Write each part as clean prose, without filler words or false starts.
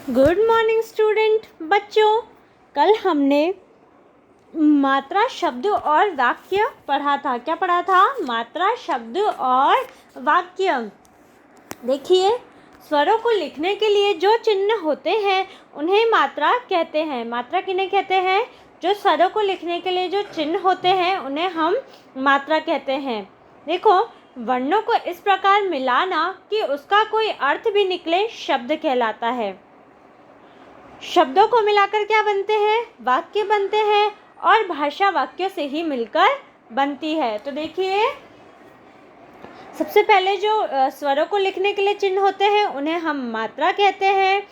Good morning student बच्चों। कल हमने मात्रा शब्द और वाक्य पढ़ा था। क्या पढ़ा था? मात्रा शब्द और वाक्य। देखिए, स्वरों को लिखने के लिए जो चिन्ह होते हैं उन्हें मात्रा कहते हैं। मात्रा किन्हें कहते हैं? जो स्वरों को लिखने के लिए जो चिन्ह होते हैं उन्हें हम मात्रा कहते हैं। देखो, वर्णों को इस प्रकार मिलाना कि उसका कोई अर्थ भी निकले शब्द कहलाता है। शब्दों को मिलाकर क्या बनते हैं? वाक्य बनते हैं, और भाषा वाक्यों से ही मिलकर बनती है। तो देखिए, सबसे पहले जो स्वरों को लिखने के लिए चिन्ह होते हैं उन्हें हम मात्रा कहते हैं।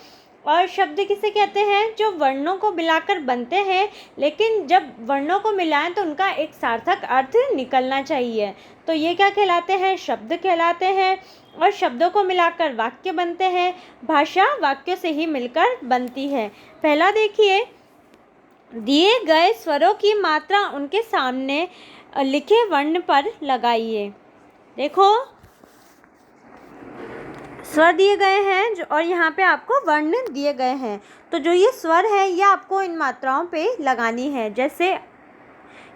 और शब्द किसे कहते हैं? जो वर्णों को मिलाकर बनते हैं, लेकिन जब वर्णों को मिलाएं तो उनका एक सार्थक अर्थ निकलना चाहिए। तो ये क्या कहलाते हैं? शब्द कहलाते हैं। और शब्दों को मिलाकर वाक्य बनते हैं। भाषा वाक्य से ही मिलकर बनती है। पहला देखिए, दिए गए स्वरों की मात्रा उनके सामने लिखे वर्ण पर लगाइए। देखो, स्वर दिए गए हैं और यहाँ पे आपको वर्ण दिए गए हैं। तो जो ये स्वर है ये आपको इन मात्राओं पे लगानी है। जैसे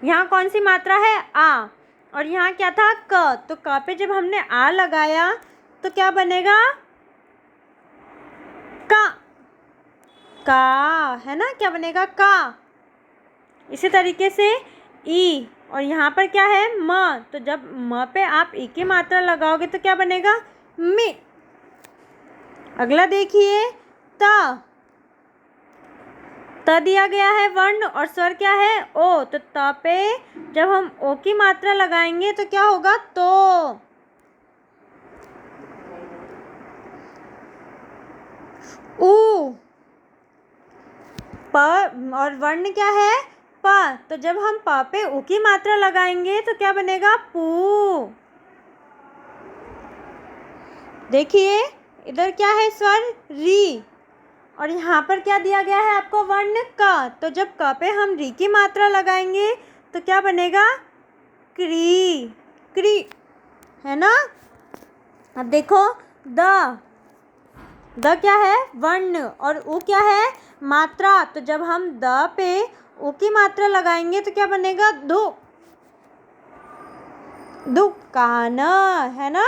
यहाँ कौन सी मात्रा है? आ। और यहाँ क्या था? क। तो क पे जब हमने आ लगाया तो क्या बनेगा? का। का, है ना? क्या बनेगा? का। इसी तरीके से ई। और यहाँ पर क्या है? म। तो जब म पे आप ई की मात्रा लगाओगे तो क्या बनेगा? मी। अगला देखिए, त। त दिया गया है वर्ण और स्वर क्या है? ओ। तो त पे जब हम ओ की मात्रा लगाएंगे तो क्या होगा? तो। ऊ। प और वर्ण क्या है? प। तो जब हम प पे ऊ की मात्रा लगाएंगे तो क्या बनेगा? पू। देखिए, इधर क्या है? स्वर री। और यहाँ पर क्या दिया गया है आपको? वर्ण क। तो जब क पे हम री की मात्रा लगाएंगे तो क्या बनेगा? क्री। क्री, है ना? अब देखो, द। द क्या है? वर्ण। और उ क्या है? मात्रा। तो जब हम द पे उ की मात्रा लगाएंगे तो क्या बनेगा? दु। दुकान, है ना?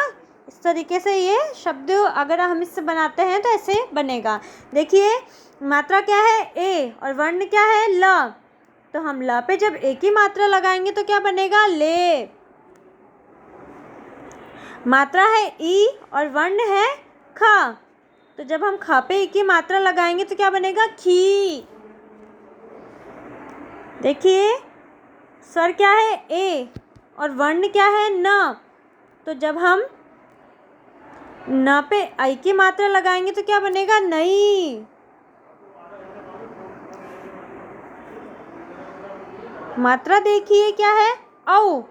इस तरीके से ये शब्द अगर हम इससे बनाते हैं तो ऐसे बनेगा। देखिए, मात्रा क्या है? ए। और वर्ण क्या है? ल। तो हम ल पे जब ए की मात्रा लगाएंगे तो क्या बनेगा? ले। मात्रा है ई और वर्ण है ख। तो जब हम ख पे ई की मात्रा लगाएंगे तो क्या बनेगा? खी। देखिए, स्वर क्या है? ए और वर्ण क्या है? न। तो जब हम न पे आई की मात्रा लगाएंगे तो क्या बनेगा? नई। मात्रा देखिए क्या है? औ।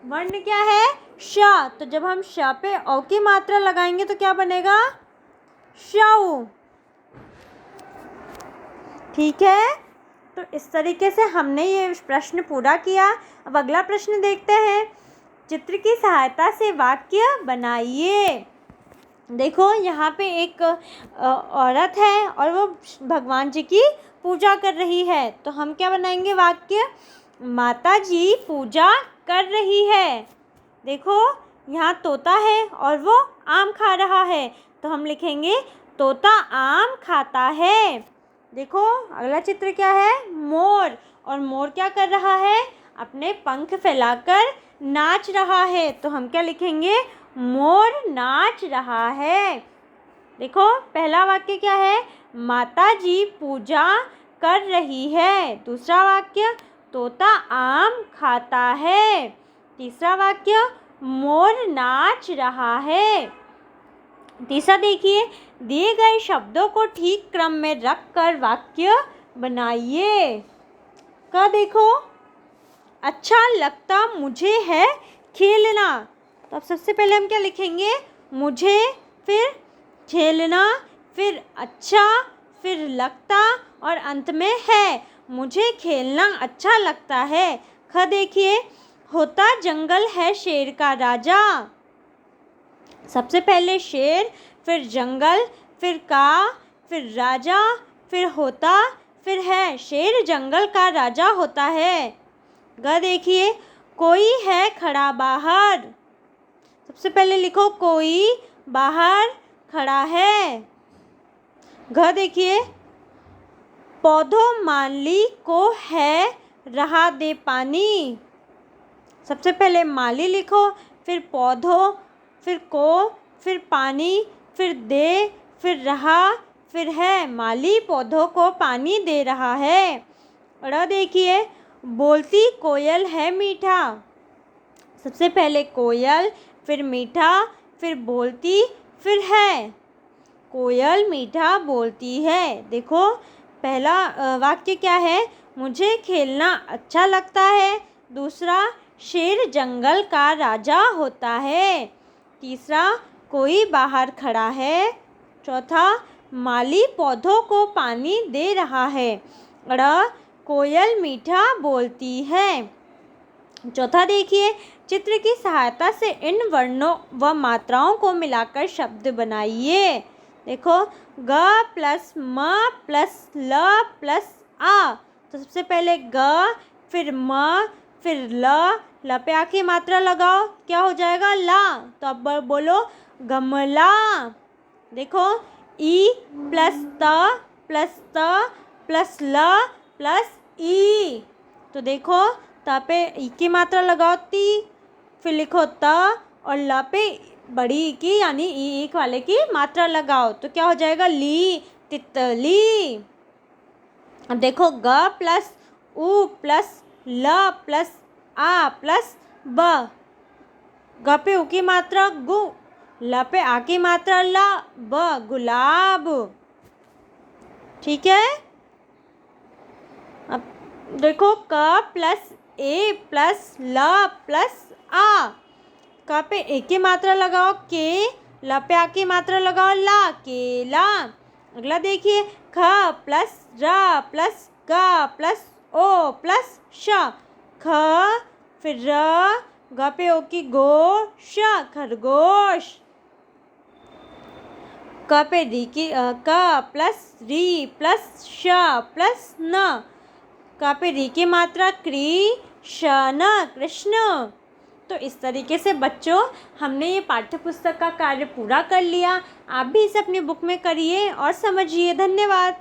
वर्ण क्या है? श। तो जब हम श पे औ की मात्रा लगाएंगे तो क्या बनेगा? शौ। ठीक है, तो इस तरीके से हमने ये प्रश्न पूरा किया। अब अगला प्रश्न देखते हैं। चित्र की सहायता से वाक्य बनाइए। देखो, यहाँ पे एक औरत है और वो भगवान जी की पूजा कर रही है। तो हम क्या बनाएंगे? वाक्य, माता जी पूजा कर रही है। देखो, यहाँ तोता है और वो आम खा रहा है। तो हम लिखेंगे, तोता आम खाता है। देखो, अगला चित्र क्या है? मोर। और मोर क्या कर रहा है? अपने पंख फैलाकर नाच रहा है। तो हम क्या लिखेंगे? मोर नाच रहा है। देखो, पहला वाक्य क्या है? माता जी पूजा कर रही है। दूसरा वाक्य, तोता आम खाता है। तीसरा वाक्य, मोर नाच रहा है। तीसरा देखिए, दिए गए शब्दों को ठीक क्रम में रखकर वाक्य बनाइए। क्या देखो, अच्छा लगता मुझे है खेलना। तो अब सबसे पहले हम क्या लिखेंगे? मुझे, फिर खेलना, फिर अच्छा, फिर लगता और अंत में है। मुझे खेलना अच्छा लगता है। ख देखिए, होता जंगल है शेर का राजा। सबसे पहले शेर, फिर जंगल, फिर का, फिर राजा, फिर होता, फिर है। शेर जंगल का राजा होता है। ग देखिए, कोई है खड़ा बाहर। सबसे पहले लिखो कोई बाहर खड़ा है। घ देखिए, पौधों माली को है रहा दे पानी। सबसे पहले माली लिखो, फिर पौधों, फिर को, फिर पानी, फिर दे, फिर रहा, फिर है। माली पौधों को पानी दे रहा है। ड़ देखिए, बोलती कोयल है मीठा। सबसे पहले कोयल, फिर मीठा, फिर बोलती, फिर है। कोयल मीठा बोलती है। देखो पहला वाक्य क्या है, मुझे खेलना अच्छा लगता है। दूसरा, शेर जंगल का राजा होता है। तीसरा, कोई बाहर खड़ा है। चौथा, माली पौधों को पानी दे रहा है। ड़, कोयल मीठा बोलती है। चौथा देखिए, चित्र की सहायता से इन वर्णों व मात्राओं को मिलाकर शब्द बनाइए। देखो, ग प्लस म प्लस ल प्लस आ। तो सबसे पहले ग, फिर म, फिर ल पे आके मात्रा लगाओ, क्या हो जाएगा, ला। तो अब बोलो गमला। देखो, ई प्लस त प्लस ल प्लस ई। तो देखो त पे ई की मात्रा लगाओ ती, फिर लिखो त और ल पे बड़ी ई की यानी ई एक वाले की मात्रा लगाओ, तो क्या हो जाएगा, ली, तितली। अब देखो, ग प्लस उ प्लस ल प्लस आ प्लस ब। ग पे उ की मात्रा गु, ल पे आ की मात्रा ला, ब गुलाब। ठीक है। अब देखो, क प्लस ए प्लस ल प्लस आ। क पे ए की मात्रा लगाओ के, ल पे आ की मात्रा लगाओ ला, केला। अगला देखिए, ख प्लस र प्लस ग प्लस ओ प्लस श। ख, फिर र, ग पे ओ की गो, श खरगोश। क पे री की क प्लस री प्लस श प्लस न। क पे री की मात्रा क्री, श न कृष्ण। तो इस तरीके से बच्चों हमने ये पाठ्य पुस्तक का कार्य पूरा कर लिया। आप भी इसे अपनी बुक में करिए और समझिए। धन्यवाद।